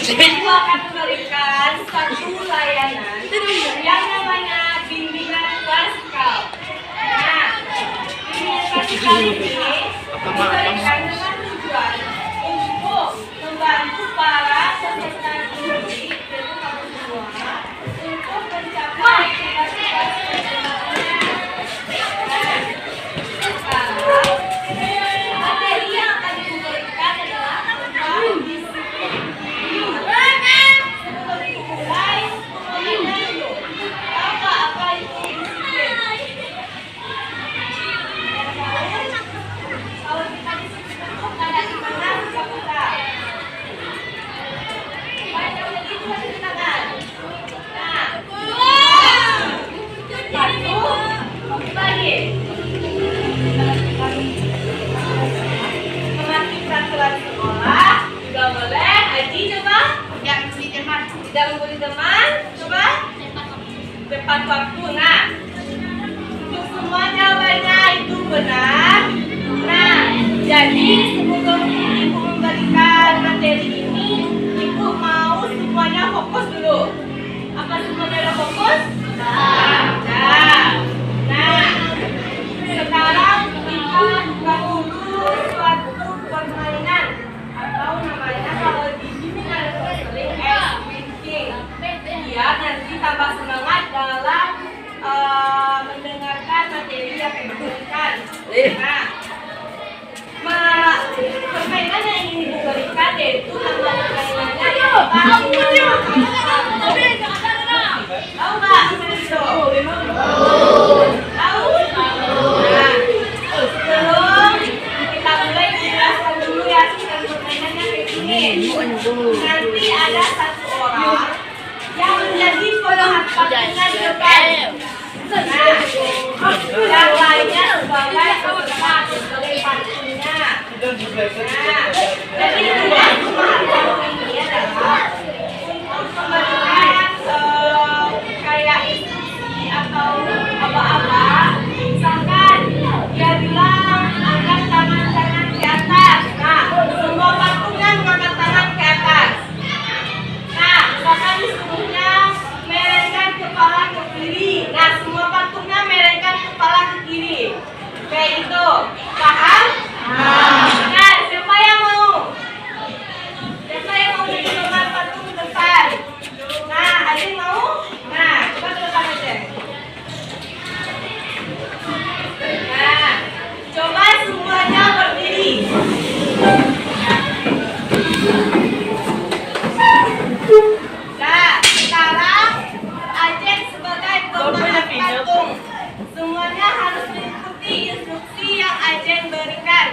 Ibu akan memberikan satu layanan yang namanya bimbingan klasikal. Nah, bimbingan klasikal ini diberikan dengan tujuan untuk membantu para peserta didik dan kamu semua untuk mencapai cita-cita. Materi yang akan diberikan adalah tentang disiplin. Tidak membuli teman, coba tepat waktu. Nah, untuk semua jawabannya itu benar. Nah, jadi sebelum ibu memberikan materi ini, ibu mau semuanya fokus dulu. Apa semuanya udah fokus? Nah, sekarang kita buka dulu suatu permainan atau namanya kalau di sini ada konseling biar nanti tambah semangat dalam mendengarkan materi yang diberikan. Nah, permainan yang ingin diberikan yaitu nama permainannya tahu nggak itu? Tahu? Nah, sebelum kita mulai jelaskan dulu ya sistem permainannya kayak gini. Nanti ada satu orang yang menjadi patungan depan. Nah, yang lainnya sebagai peserta sebagai patunnya. Nah, jadi tugas pemahaman ini adalah untuk memberikan kayak instruksi atau apa-apa. Misalkan dia bilang angkat tangan ke atas. Nah, semua patungan mengangkat tangan ke atas. Nah, misalkan disuruhnya merengkan kepala ke kiri. Nah, semua patungnya merengkan kepala ke kiri. Kayak gitu. Paham? Nah, siapa yang mau? Siapa yang mau jadi nomor patung depan? Nah, ada yang mau? Nah, coba ke depan aja. Nah, coba semuanya berdiri. Nah, sekarang Ajeng sebagai pemegang patung. Semuanya harus mengikuti instruksi yang Ajeng berikan.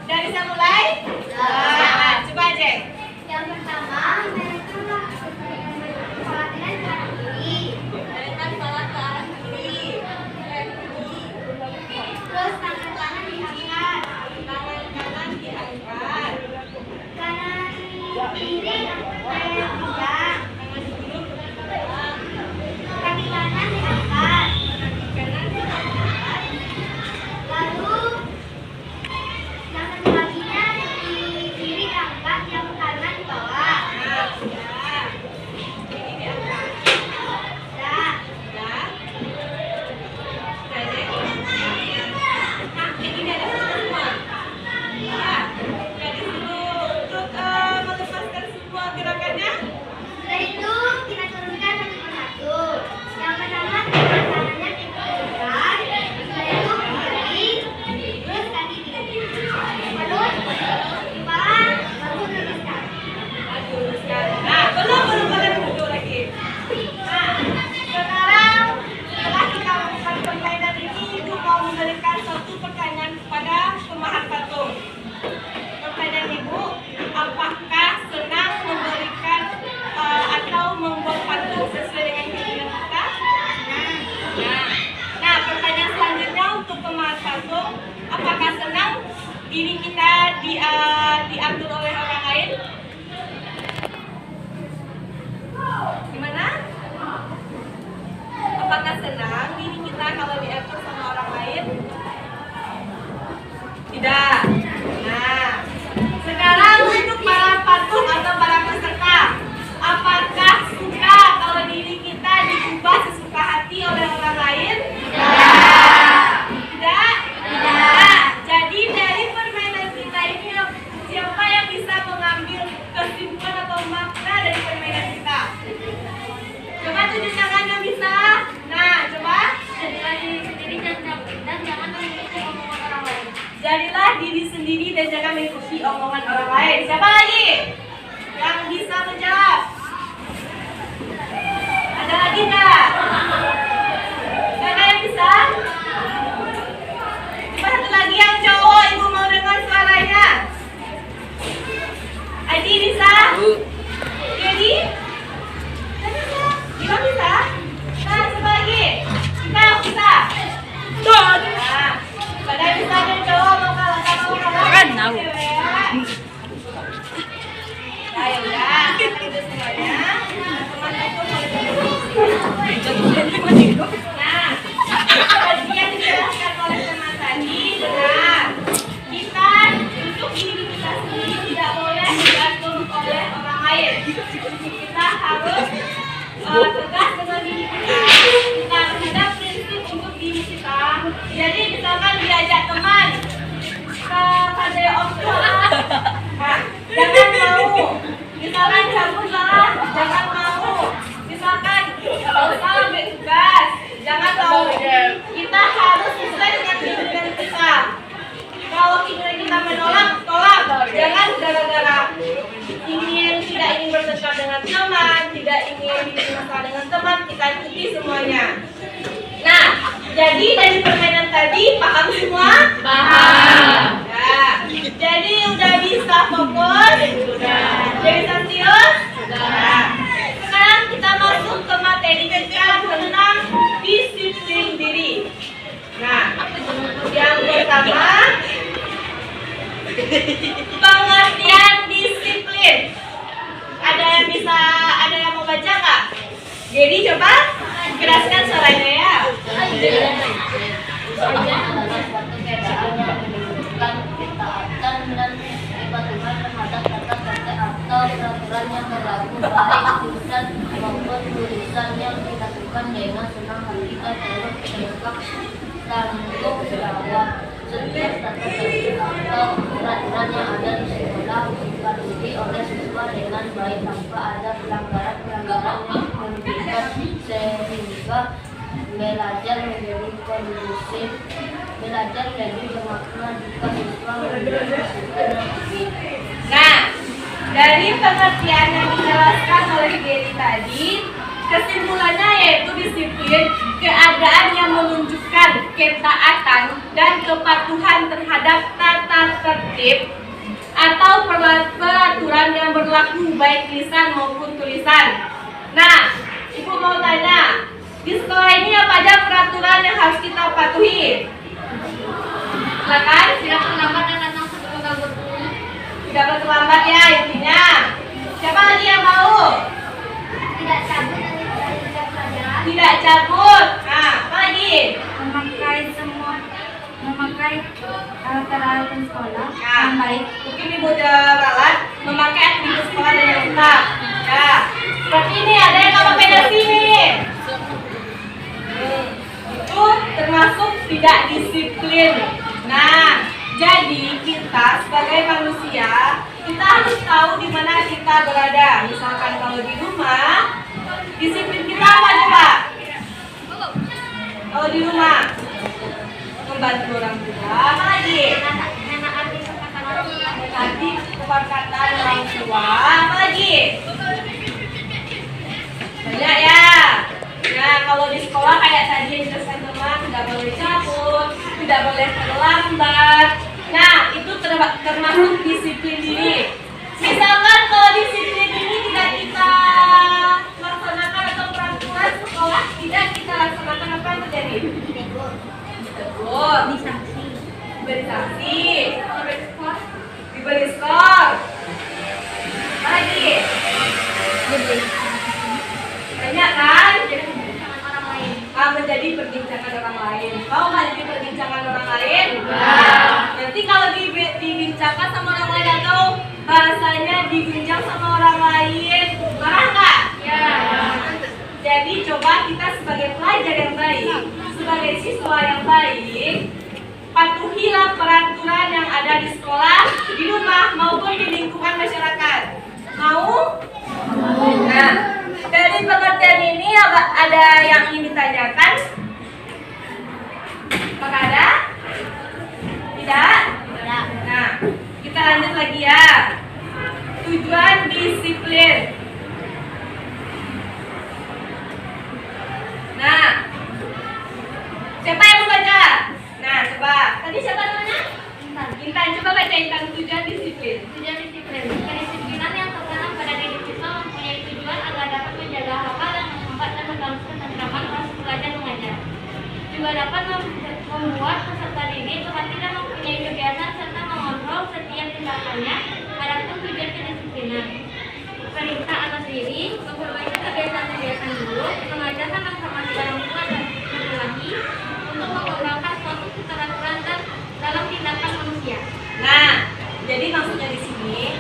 Udah bisa mulai? Nah, coba Ajeng. Yang pertama, mereka kepala tangan ke arah kiri. Mereka kepala ke arah kiri. Terus tangan kanan diangkat. Tangan kanan diangkat. Kanan kiri kayak tidak. Kaki kanan diangkat. Lalu yang satu laginya diatur oleh orang lain? Gimana? Apakah senang diri kita kalau diatur sama orang lain? Tidak. Nah, sekarang untuk para patung atau para peserta, apakah suka kalau diri kita diubah sesuka hati oleh orang lain? Tidak. Tidak. Jadi dari permainan kita ini siapa yang bisa mengambil kesimpulan atau makna dari permainan kita? Coba tunjuk tangan yang bisa. Nah, coba. Jadilah diri sendiri dan jangan mengikuti omongan orang lain. Jadilah diri sendiri dan jangan mengikuti omongan orang lain. Siapa lagi yang bisa menjawab? Ada lagi nggak? Kakak yang bisa? Coba satu lagi yang cowok, ibu mau dengar suaranya. Adi bisa? Jadi? Bisa? Bisa? Nah, coba lagi. Kita bisa? Nah, pada bisa dan cowok mau kalah Kan tahu. Nah, ya udah, kita udah semuanya. Nah, seperti yang dijelaskan oleh teman tadi, benar. Kita untuk diri kita sendiri tidak boleh diatur oleh orang lain. Kita harus tegas dengan diri kita. Kita harus ada prinsip untuk diri kita. Jadi misalkan diajak teman ke Pantai Opera, nah, jangan mau. Misalkan cabut salah, jangan mau. Misalkan salah ambil tugas, jangan mau. Kita harus sesuai dengan keinginan kita. Kalau keinginan kita menolak, tolak. Jangan gara-gara tidak ingin berdekat dengan teman, tidak ingin bermasalah dengan teman, kita ikuti semuanya. Nah, jadi dari permainan tadi paham semua? Paham. Nah, jadi udah bisa fokus? Sudah. Udah bisa serius? Sudah. Sekarang kita masuk ke materi kita tentang disiplin diri. Nah, yang pertama pengertian disiplin. Ada yang mau baca nggak? Jadi coba keraskan suaranya ya. Suatu keadaan yang menunjukkan ketaatan dan kepatuhan terhadap kata-kata atau peraturan yang berlaku baik tulisan maupun tulisan yang dilakukan dengan senang hati atau tegak tanggung jawab. Setiap kata-kata atau peraturan yang ada di sekolah dipatuhi oleh siswa dengan baik tanpa ada pelanggaran yang merugikan sehingga belajar menjadi kondusif. Belajar jadi bermakna jika siswa memiliki disiplin yang tinggi. Nah, dari pengertian yang dijelaskan oleh Gary tadi, kesimpulannya yaitu disiplin, keadaan yang menunjukkan ketaatan dan kepatuhan terhadap tata tertib atau peraturan yang berlaku baik lisan maupun tulisan. Nah, Ibu mau tanya, di sekolah ini apa aja peraturan yang harus kita patuhi? Silakan. Tidak terlambat dan datang sebelum ganggu guru. Tidak terlambat ya intinya. Siapa lagi yang mau? Tidak cabut dan tidak pelajaran. Tidak cabut. Nah, apa lagi? Memakai alat-alat sekolah yang baik. Mungkin Ibu udah ralat memakai atribut sekolah dengan lengkap. Nah, seperti ini ada yang nggak pakai nasi nih. Itu termasuk tidak disiplin. Nah, jadi kita sebagai manusia kita harus tahu di mana kita berada. Misalkan kalau di rumah, disiplin kita apa coba? Kalau di rumah membantu orang tua, apa lagi? Nanti perkataan orang tua, apa lagi? Banyak ya. Nah, kalau di sekolah kayak tadi yang dijelaskan teman, tidak boleh cabut, tidak boleh terlambat. Nah, itu termasuk disiplin diri. Misalkan kalau disiplin ini tidak kita laksanakan atau peraturan sekolah tidak kita laksanakan, apa yang terjadi? Ditegur, beri sanksi, bahasanya digunjang sama orang lain, marah nggak? Ya. Jadi coba kita sebagai pelajar yang baik, sebagai siswa yang baik, patuhilah peraturan yang ada di sekolah, di rumah maupun di lingkungan masyarakat. Mau? Nah, dari pengertian ini ada yang ingin ditanyakan? Apakah ada? Tidak? Tidak. Nah, kita lanjut lagi ya. Tujuan disiplin. Nah, siapa yang mau baca? Nah, coba. Tadi siapa namanya? Intan. Coba baca Intan, tujuan disiplin. Tujuan disiplin. Kedisiplinan yang tertanam pada diri siswa mempunyai tujuan agar dapat menjaga hak dan menghambat dan mengganggu ketentraman proses belajar mengajar. Juga dapat membuat peserta didik tetap tidak mempunyai kebiasaan serta mengontrol setiap tindakannya. Adapun tujuan kedisiplinan. Perintah atas diri, memperbaiki kebiasaan-kebiasaan dulu, mengajarkan informasi orang tua dan laki-laki untuk mengembangkan suatu keteraturan dan dalam tindakan manusia. Nah, jadi maksudnya di sini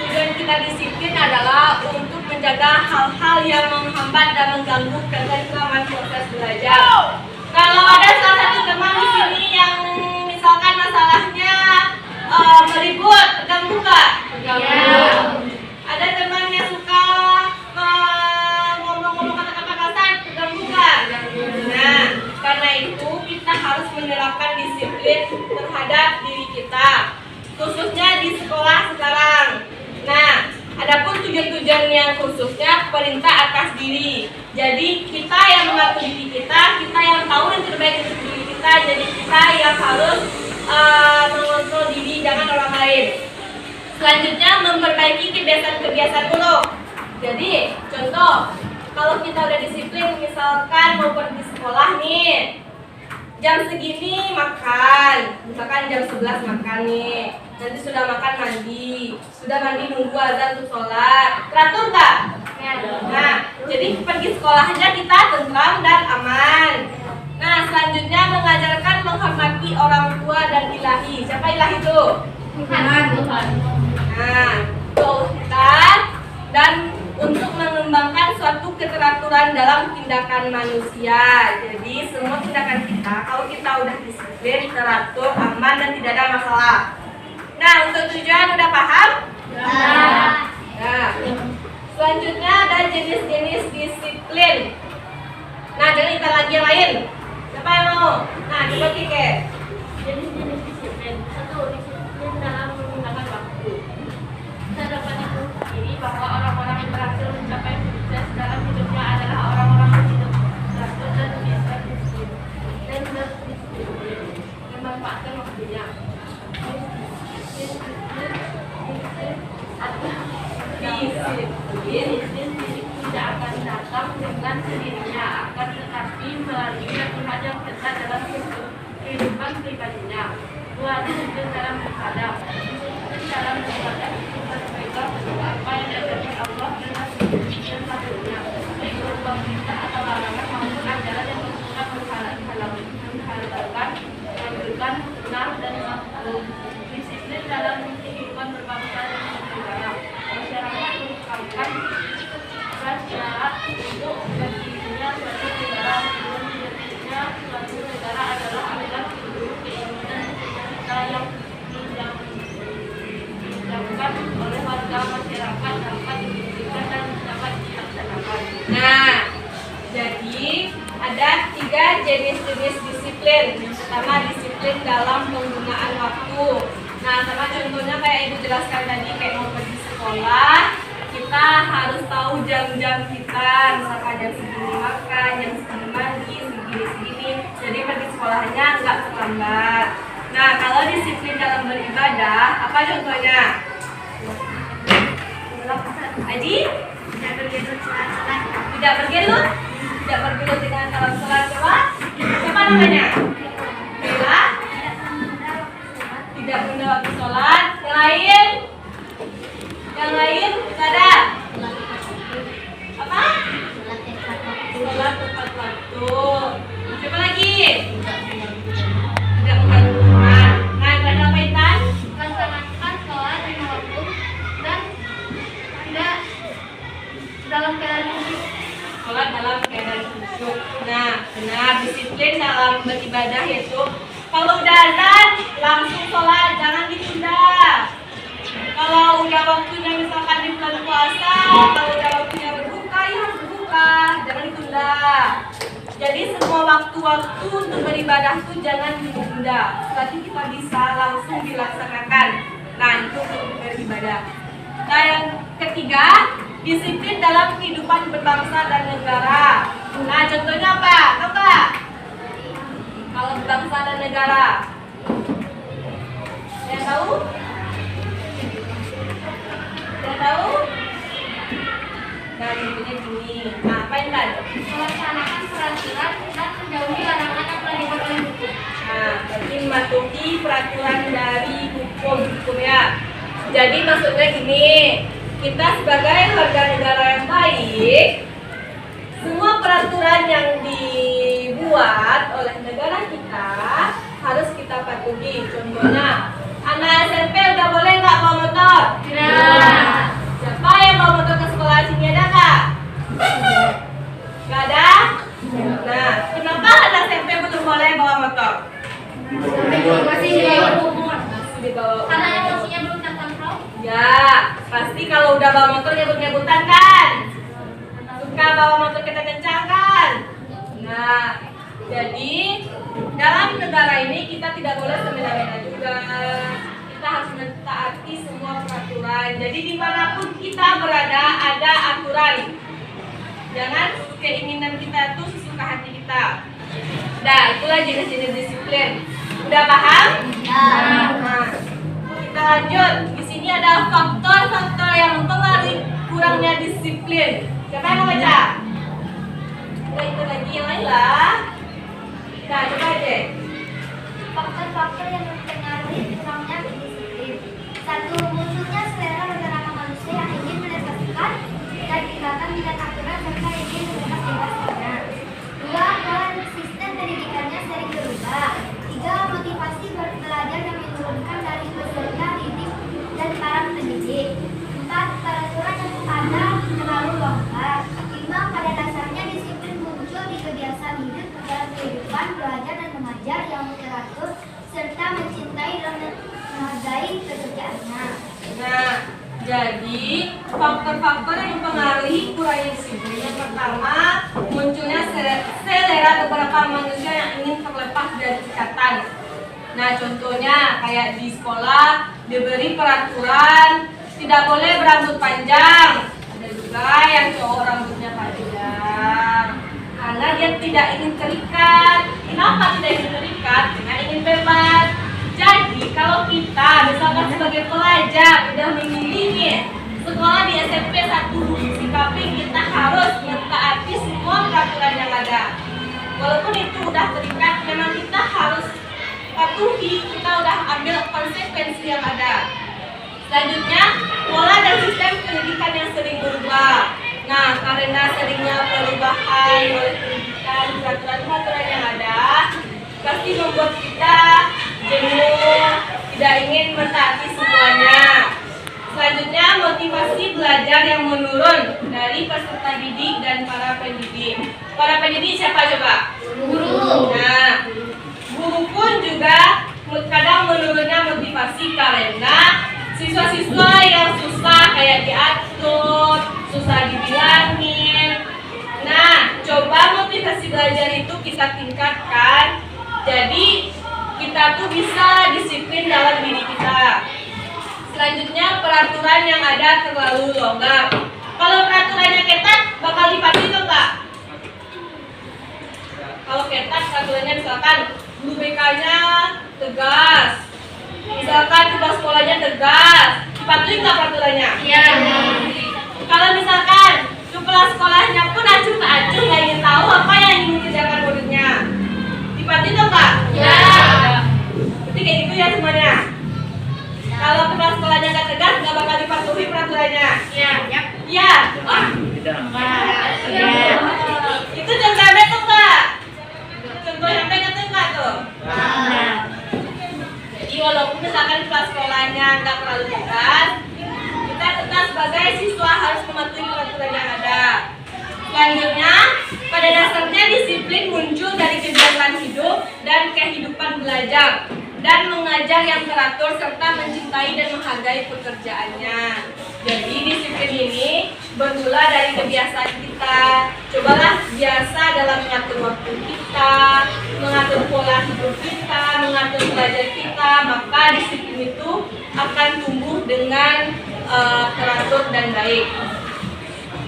tujuan kita disiplin adalah untuk menjaga hal-hal yang menghambat dan mengganggu ketentraman proses belajar. Kalau ada salah satu teman di sini yang misalkan masalahnya meribut, terganggu nggak? Ada teman yang suka ngomong-ngomong kata-kata kasar, terganggu nggak? Nah, karena itu kita harus menerapkan disiplin terhadap diri kita, khususnya di sekolah sekarang. Nah, adapun tujuan-tujuan yang khususnya perintah atas diri. Jadi kita yang mengatur diri kita yang tahu yang terbaik untuk diri kita. Jadi kita yang harus mengontrol diri, jangan orang lain. Selanjutnya memperbaiki kebiasaan-kebiasaan dulu. Jadi contoh, kalau kita udah disiplin, misalkan mau pergi sekolah nih, jam segini makan, misalkan jam 11 makan nih, nanti sudah makan mandi, nunggu azan untuk sholat, teratur nggak? Nah, jadi pergi sekolahnya kita tentram dan aman. Nah, selanjutnya mengajarkan menghormati orang tua dan ilahi. Siapa ilahi itu? Tuhan. Nah, Tuhan dan untuk mengembangkan suatu keteraturan dalam tindakan manusia. Jadi semua tindakan kita, kalau kita udah disiplin, teratur, aman dan tidak ada masalah. Nah, untuk tujuan udah paham? Nah, selanjutnya ada jenis-jenis disiplin. Nah, jangan kita lagi yang lain. Siapa yang mau? Nah, coba Kike. Jenis-jenis disiplin. 1. Disiplin dalam menggunakan waktu. Kita dapat dipungkiri bahwa orang-orang yang berhasil mencapai sukses dalam hidupnya adalah orang-orang yang hidup teratur dan biasa disiplin dan berdisiplin, memanfaatkan waktunya. Disiplin tidak akan datang dengan sendirinya, akan tetapi melalui latihan yang ketat dalam kehidupan pribadinya. 2. Disiplin dalam beribadah. Disiplin dalam beribadah itu berpegang pada apa yang diajarkan Allah dan Rasulnya, baik berupa perintah atau larangan maupun ajaran yang bersifat menghalalkan, memberikan sunnah dan makruh. Disiplin dalam kehidupan berbangsa dan bernegara. Masyarakat merupakan syarat untuk berdirinya suatu negara. Berdirinya suatu negara adalah agar seluruh keinginan kita yang dilakukan oleh warga masyarakat dapat diberikan dan dapat dilaksanakan. Nah, jadi ada 3 jenis-jenis disiplin. Yang pertama disiplin dalam penggunaan waktu. Nah, sama contohnya kayak Ibu jelaskan tadi, kayak mau pergi sekolah, kita harus tahu jam-jam kita. Misalkan jam segini makan, jam segini mandi, segini. Jadi pergi sekolahnya nggak terlambat. Nah, kalau disiplin dalam beribadah, apa contohnya? Adi? Tidak bergelut dengan salam sholat. Coba, siapa namanya? Bella? Tidak menunda waktu sholat. Yang lain? Yang lain? Tidak ada? Apa? Sholat tepat waktu. Siapa lagi? Tidak mengganggu Tuhan. Nah, ibadah apa Intan? Melaksanakan sholat lima waktu disiplin dalam beribadah yaitu kalau udah azan langsung sholat, jangan ditunda. Kalau udah waktunya misalkan di bulan puasa, kalau udah waktunya berbuka, ya harus berbuka, jangan ditunda. Jadi semua waktu-waktu untuk beribadah itu jangan ditunda. Berarti kita bisa langsung dilaksanakan. Nah, itu untuk beribadah. Nah, yang ketiga, disiplin dalam kehidupan berbangsa dan negara. Nah, contohnya apa? Apa? Kalau bangsa dan negara. Yang tahu? Yang tahu? Nah, contohnya gini. Nah, apa yang tadi? Melaksanakan peraturan dan menjauhi larangan yang telah dibuat oleh hukum. Nah, berarti mematuhi peraturan dari hukum ya. Jadi maksudnya gini, kita sebagai warga negara yang baik, semua peraturan yang dibuat oleh negara kita harus kita patuhi. Contohnya, anak SMP udah boleh nggak bawa motor? Tidak. Siapa yang bawa motor ke sekolah sini, ada nggak? Nggak ada? Nah, kenapa anak SMP belum boleh bawa motor? Masih di bawah umur. Masih di bawah Karena umur. emosinya belum terkontrol. Ya, pasti kalau udah bawa motor nyebut-nyebutan kan? Suka bawa motor kencang kan? Nah, jadi dalam negara ini kita tidak boleh semena-mena juga. Kita harus mentaati semua peraturan. Jadi dimanapun kita berada ada aturan. Jangan keinginan kita itu sesuka hati kita. Nah, itulah jenis-jenis disiplin. Udah paham? Nah, kita lanjut. Di sini ada faktor-faktor yang mempengaruhi kurangnya disiplin. Siapa yang mau baca? Udah itu lagi yang lain lah. Nah, coba aja. Faktor-faktor yang mempengaruhi kurangnya disiplin. 1. Munculnya selera beberapa manusia yang ingin mendapatkan dan tinggalkan dengan aturan serta ingin bebas-bebasnya. 2. Pola sistem pendidikannya sering berubah. 3. Motivasi belajar yang menurunkan dari peserta didik dan para pendidik. 4. Peraturan yang ada terlalu longgar. 5. Pada dasarnya disiplin muncul di kebiasaan hidup dalam kehidupan belajar dan mengajar yang teratur serta mencintai dan menghargai pekerjaannya. Nah, jadi faktor-faktor yang mempengaruhi kurangnya disiplin. Yang pertama, munculnya selera beberapa manusia yang ingin terlepas dari ikatan. Nah, contohnya kayak di sekolah diberi peraturan tidak boleh berambut panjang. Ada juga yang cowok rambutnya panjang karena dia tidak ingin terikat. Kenapa tidak ingin terikat? Karena ingin bebas. Jadi kalau kita misalkan sebagai pelajar udah memilih sekolah di SMP 1 Sikapi, kita harus mentaati semua peraturan yang ada. Walaupun itu udah terikat, memang kita harus patuhi, kita udah ambil konsekuensi yang ada. Selanjutnya, pola dan sistem pendidikan yang sering berubah. Nah, karena seringnya perubahan oleh pendidikan, peraturan-peraturan yang ada, pasti membuat kita jenuh, tidak ingin mentaati semuanya. Selanjutnya, motivasi belajar yang menurun dari peserta didik dan para pendidik. Para pendidik siapa coba? Guru. Nah, guru pun juga kadang menurunnya motivasi karena siswa-siswa yang susah kayak diatur, susah dibilangin. Nah, coba motivasi belajar itu kita tingkatkan. Jadi kita tuh bisa disiplin dalam diri kita. Selanjutnya, peraturan yang ada terlalu longgar. Kalau peraturannya ketat, bakal dipatuhi tuh Kak? Kalau ketat peraturannya misalkan guru BK-nya tegas, misalkan tugas sekolahnya tegas, dipatuhi nggak peraturannya? Iya. Kalau misalkan kepala sekolahnya pun acuh ke acuh, nggak ingin tahu apa yang ingin dikerjakan muridnya, dipatuhi tuh Kak? Iya. Berarti kayak gitu ya semuanya. Kalau kepala sekolahnya nggak tegas, nggak bakal dipatuhi peraturannya. Iya. Iya. Oh. Itu contoh yang tuh Kak. Contoh yang tuh Kak tuh. Jadi walaupun misalkan kepala sekolahnya nggak terlalu tegas, kita tetap sebagai siswa harus mematuhi peraturan yang ada. Selanjutnya, pada dasarnya disiplin disiplin muncul dari kegiatan hidup dan kehidupan belajar dan mengajar yang teratur serta mencintai dan menghargai pekerjaannya. Jadi disiplin ini bermula dari kebiasaan kita. Cobalah biasa dalam mengatur waktu kita, mengatur pola hidup kita, mengatur belajar kita, maka disiplin itu akan tumbuh dengan teratur dan baik.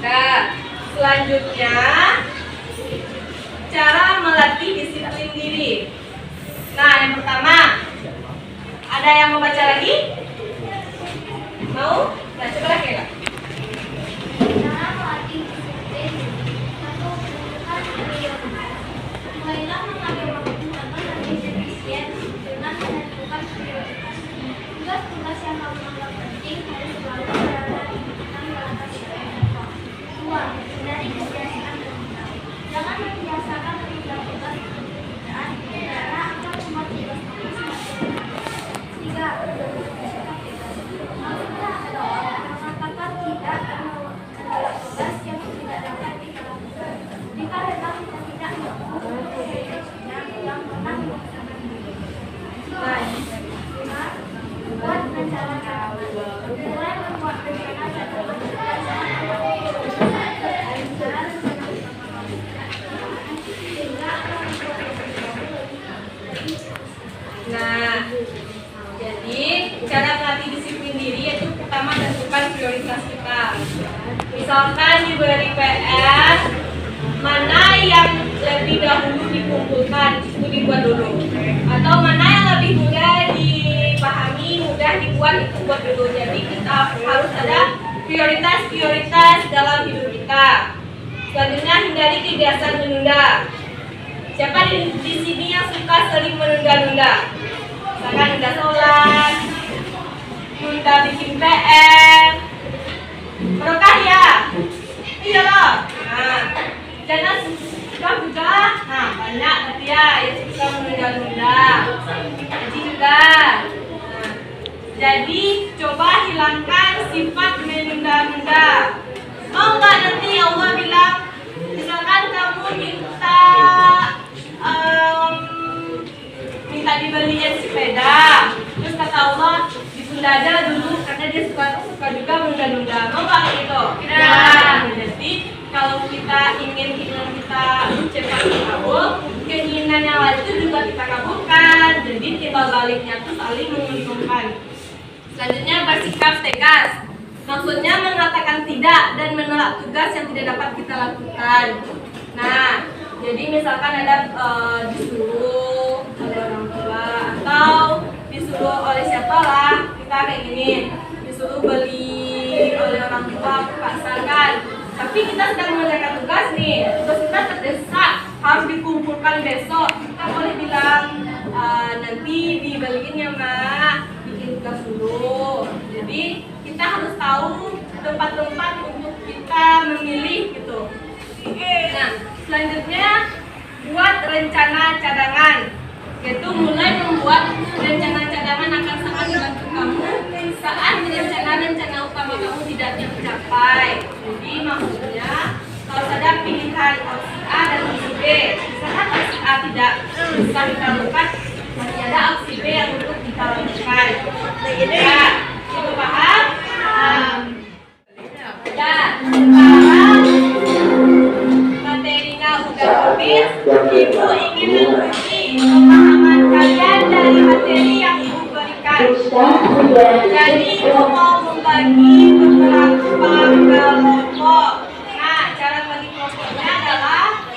Nah, selanjutnya cara melatih disiplin diri. Nah, yang pertama, ada yang mau baca lagi? Mau? Nah, coba Kela. Cara melatih disiplin. 1. Tentukan prioritas. Mulailah mengambil waktu atau lebih efisien dengan menentukan prioritas. Tugas-tugas yang kamu anggap penting harus selalu berada di urutan batas prioritas. 2. Hindari kebiasaan tertinggal. Jangan membiasakan menunda tugas untuk pekerjaan karena akan membuat tugas kamu semakin berat. 3. Bersikap bebas. Maksudnya adalah mengatakan tidak pada tugas yang tidak dapat kita lakukan. Jika memang kita tidak mampu menyelesaikannya, yang pernah memaksakan diri. 5. Buat rencana cadangan. Mulai membuat rencana cadangan berdasarkan Nah, jadi cara melatih disiplin diri yaitu pertama tentukan prioritas kita. Misalkan diberi PR, mana yang lebih dahulu dikumpulkan itu dibuat dulu, atau mana yang lebih mudah dipahami, mudah dibuat itu buat dulu. Jadi kita harus ada prioritas dalam hidup kita. Selanjutnya hindari kebiasaan menunda. Siapa di sini yang suka sering menunda-nunda? Misalkan nunda sholat, nunda bikin PR. Berkah ya? Iya loh. Nah, jangan suka juga. Nah, banyak berarti ya yang suka menunda-nunda. Jadi juga. Nah, jadi coba hilangkan sifat menunda-nunda. Mau nggak nanti Allah bilang, misalkan kamu minta dibeliin sepeda, terus kata Allah ditunda aja dulu karena dia suka juga menunda-nunda. Mau nggak gitu? Tidak. Jadi kalau kita ingin kita cepat kabul, keinginan yang lain itu juga kita kabulkan. Jadi timbal baliknya itu saling menguntungkan. Selanjutnya bersikap tegas. Maksudnya mengatakan tidak dan menolak tugas yang tidak dapat kita lakukan. Nah, jadi misalkan ada disuruh oleh orang tua atau disuruh oleh siapa lah, kita kayak gini, disuruh beli oleh orang tua ke pasar kan. Tapi kita sedang mengerjakan tugas nih, tugas kita terdesak, harus dikumpulkan besok. Kita boleh bilang nanti dibeliin ya mak, bikin tugas dulu. Jadi kita harus tahu tempat-tempat untuk kita memilih gitu. Nah, selanjutnya buat rencana cadangan, yaitu mulai membuat rencana cadangan akan sangat membantu kamu saat rencana utama kamu tidak tercapai. Jadi maksudnya kalau ada pilihan opsi A dan opsi B, misalkan opsi A tidak bisa kita lakukan, masih ada opsi B yang untuk kita lakukan. Nah, itu paham? Ya, sekarang materinya udah habis. Ibu ingin menguji pemahaman kalian dari materi yang Ibu berikan. Jadi Ibu mau membagi beberapa kelompok. Nah, cara bagi kelompoknya adalah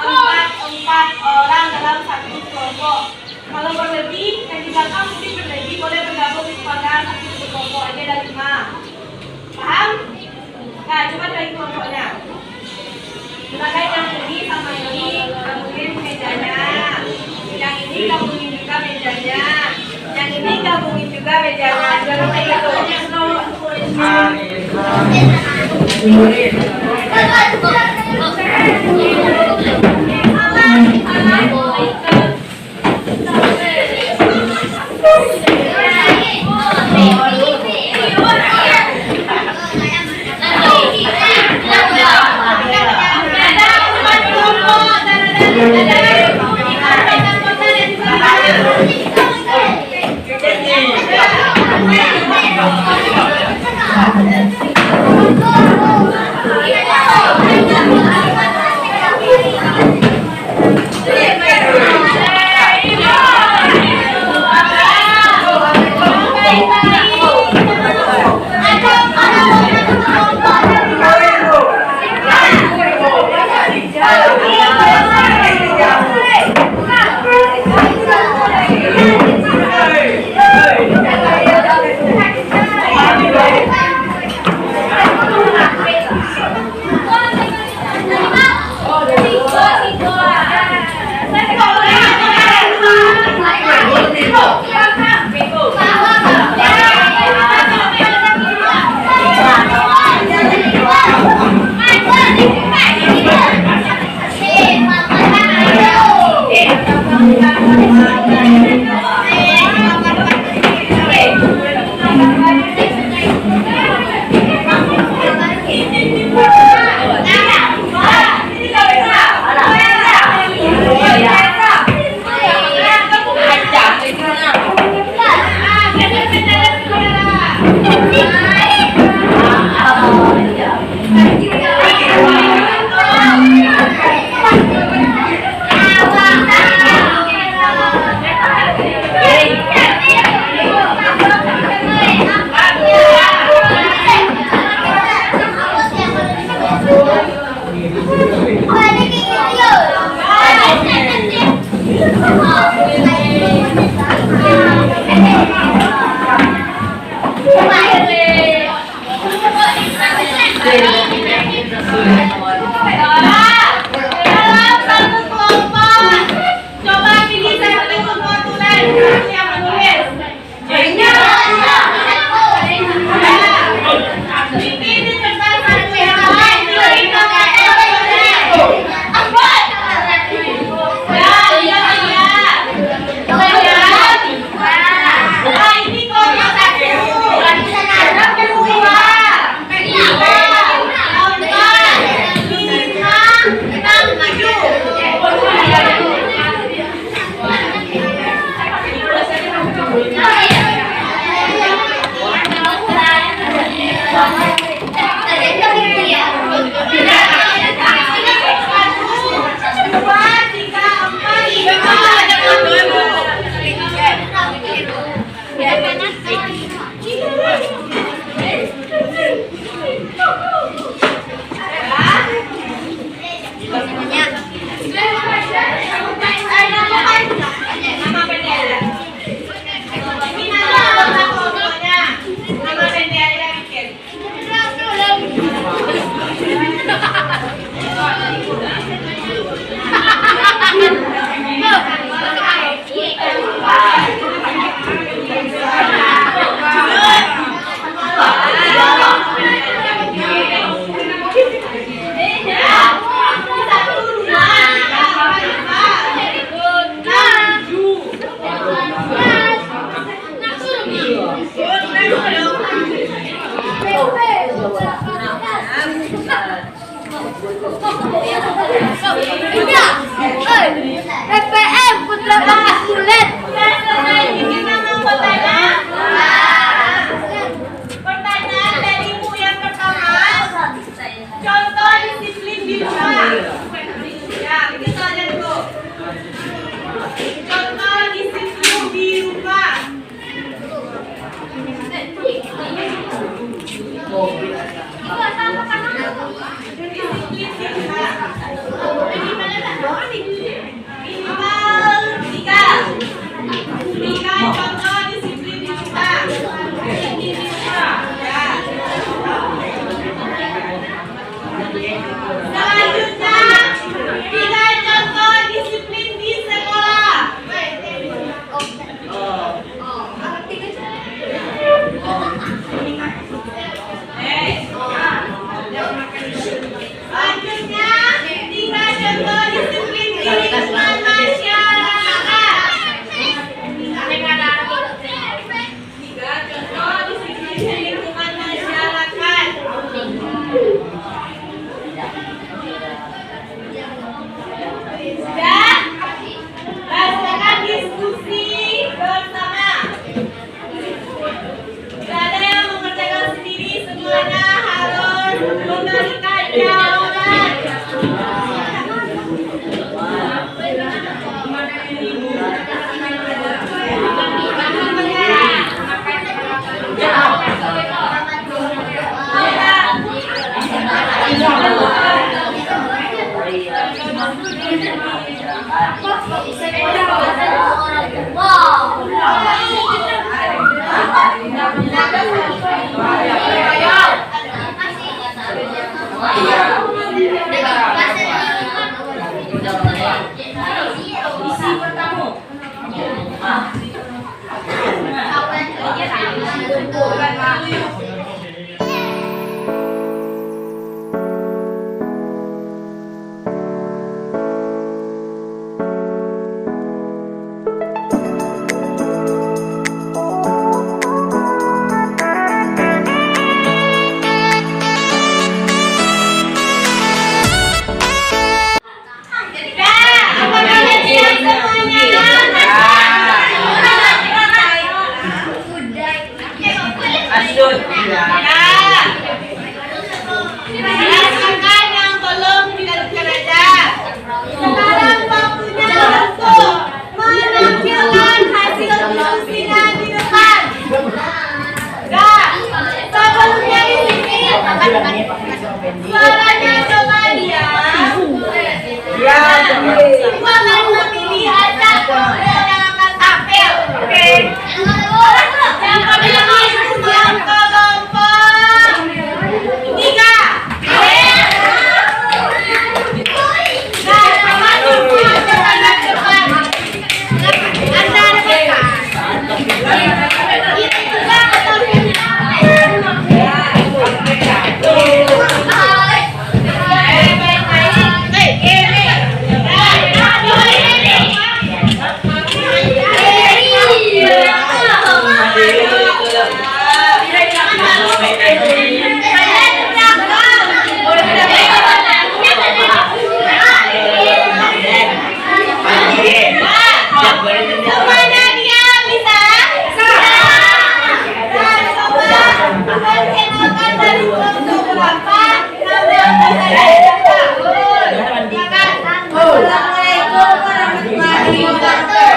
4 orang dalam satu kelompok. Kalau berlebih, yang di belakang mungkin berlebih, boleh bergabung pada satu kelompok aja ada 5. Paham? Nah, coba bagi kelompoknya. Misalkan yang ini sama ini gabungin mejanya, yang ini gabungin juga mejanya, yang ini gabungin juga mejanya. Jangan kayak gitu. Ada PPM Putra Bakat Kulit. Pertanyaan darimu yang pertama, contoh disiplin di rumah. Ya, begitu aja dulu. Contoh disiplin di rumah. Tiga contoh disiplin di rumah. Selanjutnya, tiga contoh disiplin di sekolah. Selanjutnya, tiga contoh disiplin di lingkungan masyarakat. Tiga contoh disiplin di lingkungan masyarakat. Sudah? Rasakan diskusi bersama. Tidak ada Ya. Rasakan yang belum dikerja. Sekarang waktunya untuk menampilkan hasil diskusinya di depan. Gak, sebelumnya di sini suaranya coba diam. Ya, semua akan memilih anak yang akan tampil. Oke. Yang memilih yang kelompok 3. Nah, maju ke depan. Anda dekat. Semuanya diam, bisa? Perkenalkan dari kelompok berapa? Assalamualaikum warahmatullahi wabarakatuh.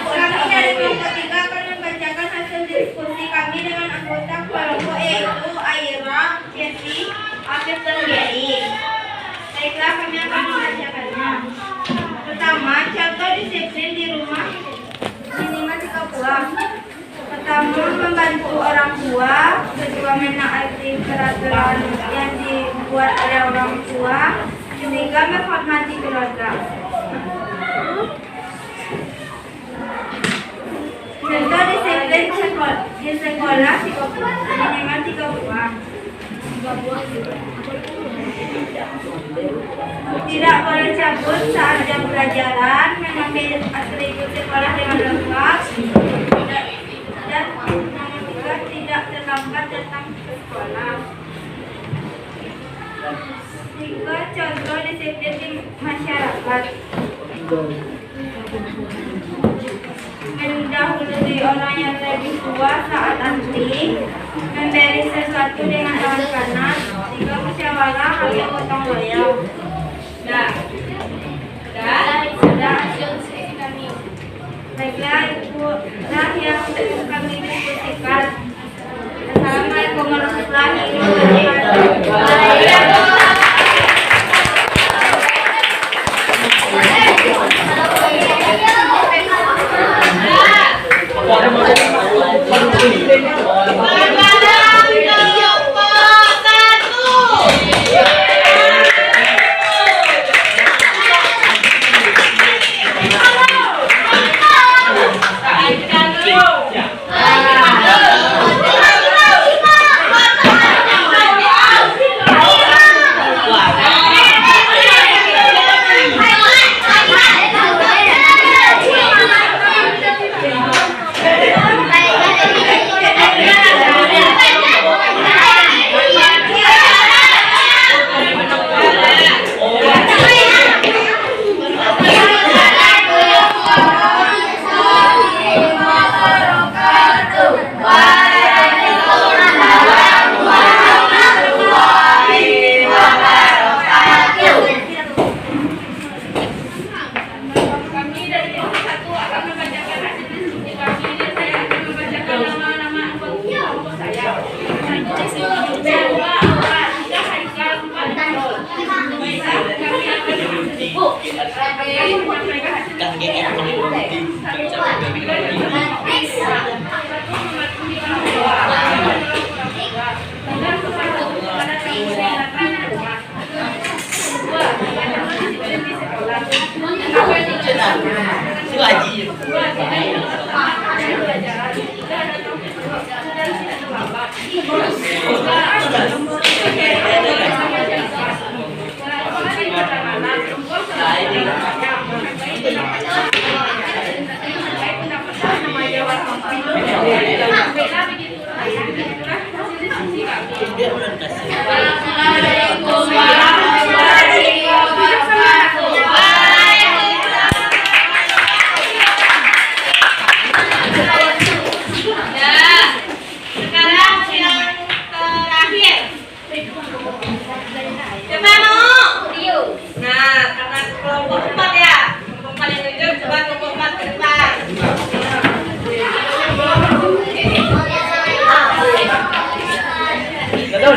Kami dari kelompok 3 akan membacakan hasil diskusi kami dengan anggota kelompok yaitu Aira, Jessy, Afif dan Geri. Baiklah, kami akan membacakannya. Pertama, contoh disiplin di rumah minimal 3 buah. Pertama, membantu orang tua. Kedua, menaati peraturan yang dibuat oleh orang tua. Ketiga, menghormati keluarga. Contoh disiplin di sekolah minimal 3 buah. Tidak boleh cabut saat jam pelajaran, mengambil atribut sekolah dengan lengkap, dan nomor 3, tidak terlambat datang ke sekolah. 3, contoh disiplin di masyarakat. Mendahului orang yang lebih tua saat antri, memberi sesuatu dengan tangan kanan. 3, musyawarah atau gotong royong. Sudah. Baiklah, itulah yang kami diskusikan. Assalamualaikum warahmatullahi wabarakatuh.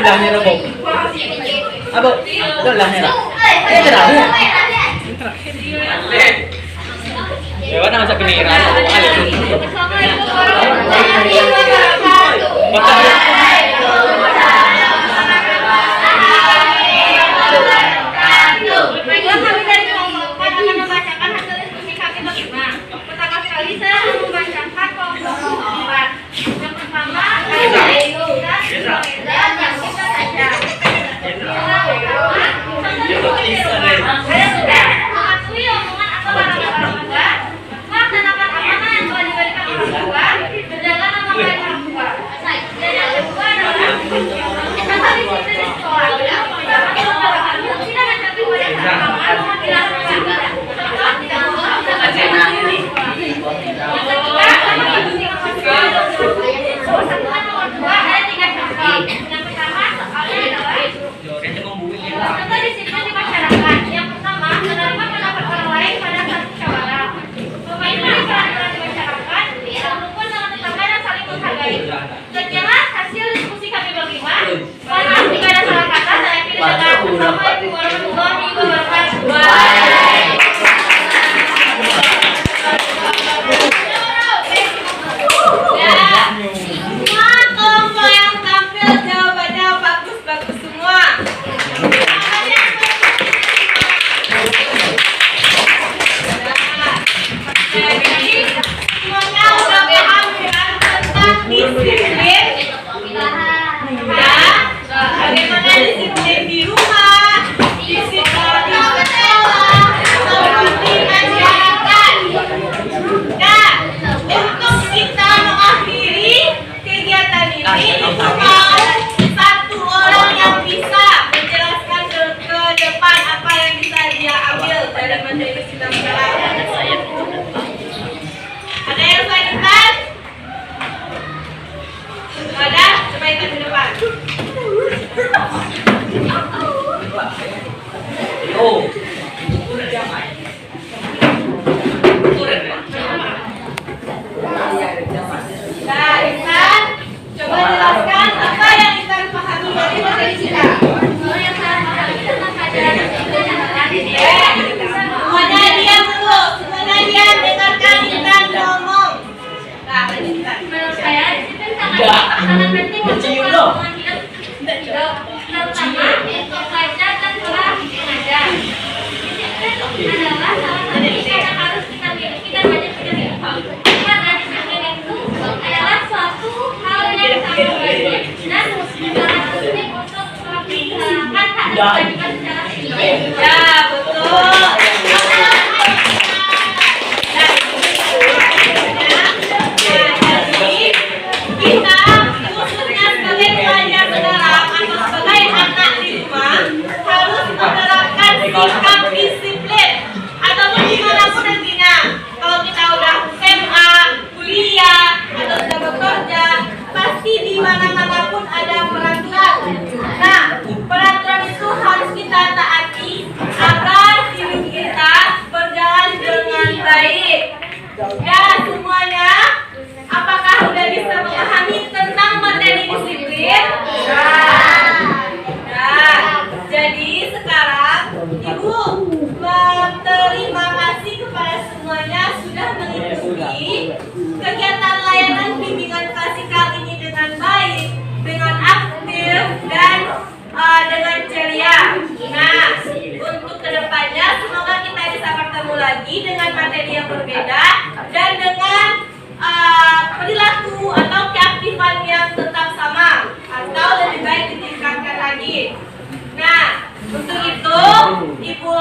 ulahnya Robo. Abo, itu ulahnya lah. Terakhir. Ya, mana masa keniran? Kami dari kelompok akan membacakan hasil diskusi kami berlima. Pertama sekali saya akan membacakan kelompok 4. Yang pertama adalah dan yang kita saja. Mematuhi omongan atau barang-barang tua, melaksanakan amanah yang telah diberikan orang tua, berjalan sama baik orang tua. Dan yang kedua adalah tata disiplin di sekolah. Tidak mencapai pada kesamaan dilakukan. Contoh tidak persatuan nomor 2 ada 3 contoh. Yang pertama soalnya adalah contoh disiplin di masyarakat. Yang pertama menerima pendapat orang lain pada saat musyawarah. Mematuhi peraturan di masyarakat, rukun dengan tetangga dan saling menghargai. Sekian hasil diskusi kami berlima. Karena jika ada salah kata saya pilih dengan Assalamualaikum warahmatullahi wabarakatuh. Semua kelompok yang tampil jawabannya bagus-bagus semua. Jadi semuanya udah paham ya tentang disiplin ya, bagaimana disiplin di rumah, disiplin di sekolah, maupun di masyarakat. Nah, untuk kita mengakhiri kegiatan ini, cuma satu orang yang bisa menjelaskan ke depan apa yang bisa dia ambil dari materi kita sekarang. Ada yang selanjutkan? Ada? Coba kita ke depan. Oh. Nah, Intan, coba jelaskan apa yang Intan pahami dari materi kita. Yang saya pahami tentang pelajaran disiplin dan semuanya diam dulu, semuanya diam, dengarkan Intan ngomong. Nah, lanjutkan. Menurut saya disiplin sangat penting untuk hubungan hidup, terutama belajar dan pola mengajar. Disiplin adalah salah satu yang harus kita miliki dan wajib kita miliki. Karena disiplin itu adalah suatu hal yang sangat wajib dan sangat penting untuk melaksanakan hak dan kewajiban secara disiplin. Ya, betul. Kita khususnya sebagai pelajar sekarang atau sebagai anak di rumah harus menerapkan sikap disiplin ataupun dimanapun nantinya. Kalau kita udah SMA, kuliah atau sudah bekerja, pasti di mana-mana pun ada peraturan. Nah, peraturan itu harus kita taati agar hidup kita berjalan dengan baik. Ya, semuanya. Apakah udah bisa memahami tentang materi disiplin? Nah, jadi sekarang Ibu berterima kasih kepada semuanya sudah mengikuti kegiatan layanan bimbingan klasikal ini dengan baik, dengan aktif dan dengan ceria. Nah, untuk kedepannya semoga kita bisa bertemu lagi dengan materi yang berbeda dan dengan perilaku atau keaktifan yang tetap sama atau lebih baik ditingkatkan lagi. Nah, untuk itu Ibu